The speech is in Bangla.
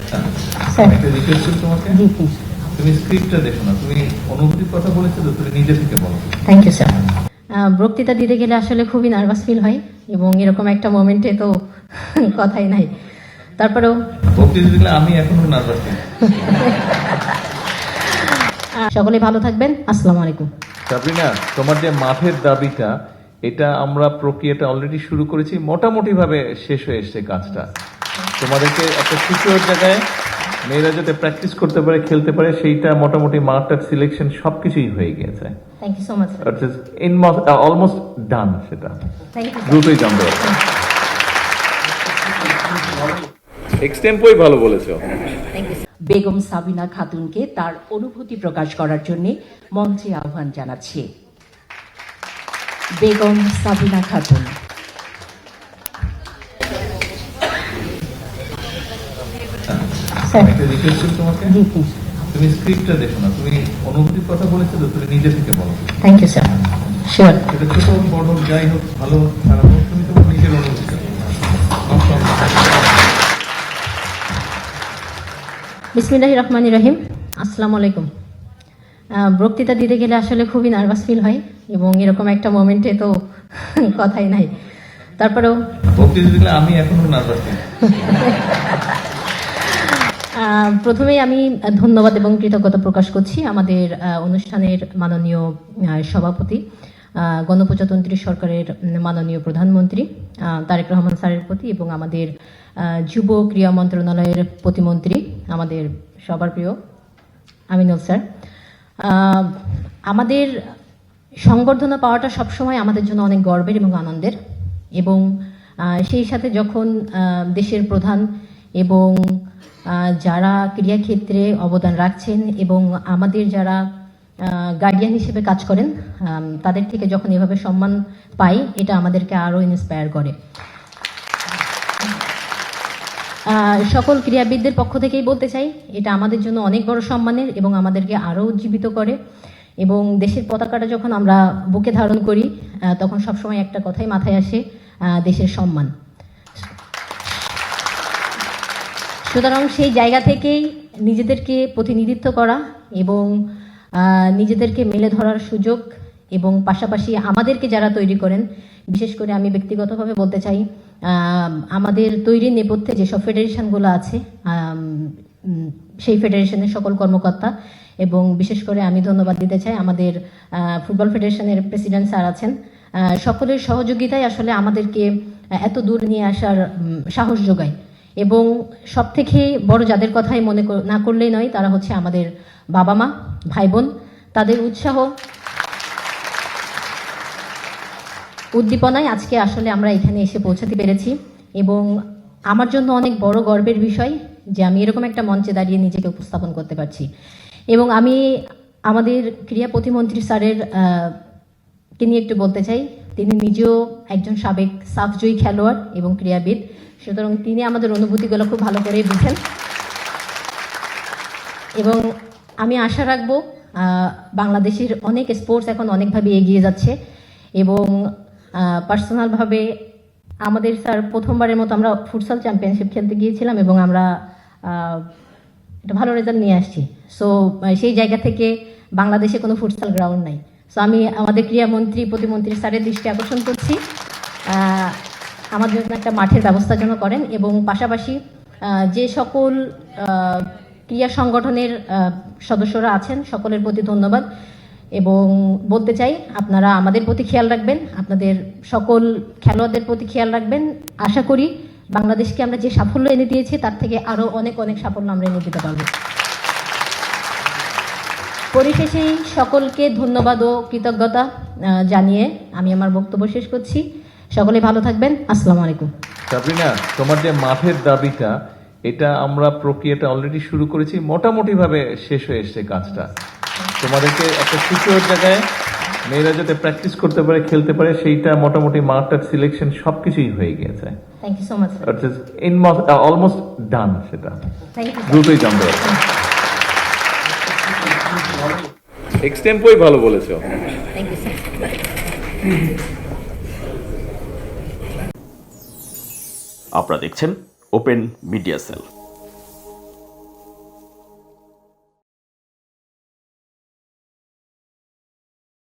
স্যার একটা রিকোয়েস্ট করি তোমাকে, তুমি স্ক্রিপ্টটা দেখো না, তুমি অনুভূতির কথা বলেছো তো, তুমি নিজে থেকে বলো। Thank you sir. বক্তৃতা দিতে গেলে আসলে খুবই নার্ভাস ফিল হয় এবং এরকম একটা মোমেন্টে তো কথাই নাই। তারপরেও বক্তৃতা দিলে আমি এখনো নার্ভাস ফিল। সকলে ভালো থাকবেন। আসসালামু আলাইকুম। সাবরিনা, তোমার যে মাঠের দাবিটা, এটা আমরা প্রক্রিয়াটা অলরেডি শুরু করেছি, মোটামুটি ভাবে শেষ হয়ে এসছে কাজটা। তোমাদেরকে একটা সিকিউর জায়গায় মেয়েরা যাতে প্র্যাকটিস করতে পারে, খেলতে পারে, সেইটা মোটামুটি মাঠটার সিলেকশন সবকিছুই হয়ে গিয়েছে। Thank you so much sir. Almost done. সেটা থ্যাংক ইউ। দ্রুতই জানতে পারবে। এক্সটেম্পোই ভালো বলেছো। Thank you. বেগম সাবিনা খাতুনকে তার অনুভূতি প্রকাশ করার জন্য মঞ্চে আহ্বান জানাচ্ছি। বেগম সাবিনা খাতুন। স্যার একটা রিকোয়েস্ট করি তোমাকে, তুমি স্ক্রিপ্টটা দেখো না, তুমি অনুভূতির কথা বলেছো তো, তুমি নিজে থেকে বলো। Thank you sir. শিওর। এটা ছোট হোক বড় হোক যাই হোক, ভালো হোক খারাপ হোক, তুমি তোমার নিজের অনুভূতি। বিসমিল্লাহির রহমানির রহিম। আসসালামু আলাইকুম। বক্তৃতা দিতে গেলে আসলে খুবই নার্ভাস ফিল হয় এবং এরকম একটা মোমেন্টে তো কথাই নাই। তারপরেও বক্তৃতা দিলে আমি এখনো নার্ভাস ফিল। প্রথমেই আমি ধন্যবাদ এবং কৃতজ্ঞতা প্রকাশ করছি আমাদের অনুষ্ঠানের মাননীয় সভাপতি, গণপ্রজাতন্ত্রী সরকারের মাননীয় প্রধানমন্ত্রী তারেক রহমান স্যারের প্রতি এবং আমাদের যুব ক্রীড়া মন্ত্রণালয়ের প্রতিমন্ত্রী আমাদের সবার প্রিয় আমিনুল স্যার। আমাদের সংবর্ধনা পাওয়াটা সবসময় আমাদের জন্য অনেক গর্বের এবং আনন্দের, এবং সেই সাথে যখন দেশের প্রধান এবং যারা ক্রীড়াক্ষেত্রে অবদান রাখছেন এবং আমাদের যারা গার্ডিয়ান হিসেবে কাজ করেন তাদের থেকে যখন এভাবে সম্মান পাই, এটা আমাদেরকে আরও ইন্সপায়ার করে। সকল ক্রীড়াবিদদের পক্ষ থেকেই বলতে চাই, এটা আমাদের জন্য অনেক বড় সম্মানের এবং আমাদেরকে আরও উজ্জীবিত করে। এবং দেশের পতাকাটা যখন আমরা বুকে ধারণ করি তখন সবসময় একটা কথাই মাথায় আসে, দেশের সম্মান। সুতরাং সেই জায়গা থেকেই নিজেদেরকে প্রতিনিধিত্ব করা এবং নিজেদেরকে মেলে ধরার সুযোগ, এবং পাশাপাশি আমাদেরকে যারা তৈরি করেন, বিশেষ করে আমি ব্যক্তিগতভাবে বলতে চাই, আমাদের তৈরির নেপথ্যে যেসব ফেডারেশনগুলো আছে সেই ফেডারেশনের সকল কর্মকর্তা, এবং বিশেষ করে আমি ধন্যবাদ দিতে চাই আমাদের ফুটবল ফেডারেশনের প্রেসিডেন্ট স্যার আছেন। সকলের সহযোগিতায় আসলে আমাদেরকে এত দূর নিয়ে আসার সাহস যোগায়। এবং সব থেকে বড় যাদের কথাই মনে না করলেই নয়, তারা হচ্ছে আমাদের বাবা মা, ভাই বোন। তাদের উৎসাহ উদ্দীপনায় আজকে আসলে আমরা এখানে এসে পৌঁছাতে পেরেছি, এবং আমার জন্য অনেক বড় গর্বের বিষয় যে আমি এরকম একটা মঞ্চে দাঁড়িয়ে নিজেকে উপস্থাপন করতে পারছি। এবং আমি আমাদের ক্রীড়া প্রতিমন্ত্রী স্যারের কে নিয়ে একটু বলতে চাই। তিনি নিজেও একজন সাবেক সাফজয়ী খেলোয়াড় এবং ক্রীড়াবিদ, সুতরাং তিনি আমাদের অনুভূতিগুলো খুব ভালো করেই বুঝেন। এবং আমি আশা রাখবো বাংলাদেশের অনেক স্পোর্টস এখন অনেকভাবে এগিয়ে যাচ্ছে, এবং পার্সোনালভাবে আমাদের স্যার প্রথমবারের মতো আমরা ফুটসাল চ্যাম্পিয়নশিপ খেলতে গিয়েছিলাম এবং আমরা একটা ভালো রেজাল্ট নিয়ে আসছি। সো সেই জায়গা থেকে বাংলাদেশে কোনো ফুটসাল গ্রাউন্ড নাই। সো আমি আমাদের ক্রীড়ামন্ত্রী প্রতিমন্ত্রী স্যারের দৃষ্টি আকর্ষণ করছি আমার জন্য একটা মাঠের ব্যবস্থা যেন করেন, এবং পাশাপাশি যে সকল ক্রীড়া সংগঠনের সদস্যরা আছেন সকলের প্রতি ধন্যবাদ, এবং বলতে চাই আপনারা আমাদের প্রতি খেয়াল রাখবেন, আপনাদের সকল খেলোয়াড়দের প্রতি খেয়াল রাখবেন। আশা করি বাংলাদেশকে আমরা যে সাফল্য এনে দিয়েছি তার থেকে আরও অনেক অনেক সাফল্য আমরা এনে দিতে পারব। পরিশেষেই সকলকে ধন্যবাদ ও কৃতজ্ঞতা জানিয়ে আমি আমার বক্তব্য শেষ করছি। সকলে ভালো থাকবেন। আসসালামু আলাইকুম। সাবরিনা, তোমার যে মাঠের দাবিটা, এটা আমরা প্রক্রিয়াটা অলরেডি শুরু করেছি, মোটামুটি ভাবে শেষ হয়ে এসছে কাজটা। তোমাদেরকে একটা সিকিউর জায়গায় মেয়েরা যাতে প্র্যাকটিস করতে পারে, খেলতে পারে, সেইটা মোটামুটি মাঠটার সিলেকশন সবকিছুই হয়ে গিয়েছে। Thank you so much sir. Almost done. সেটা থ্যাংক ইউ। দ্রুতই জানতে পারবে। এক্সটেম্পোই ভালো বলেছো। Thank you sir. আপনারা দেখছেন ওপেন মিডিয়া সেল।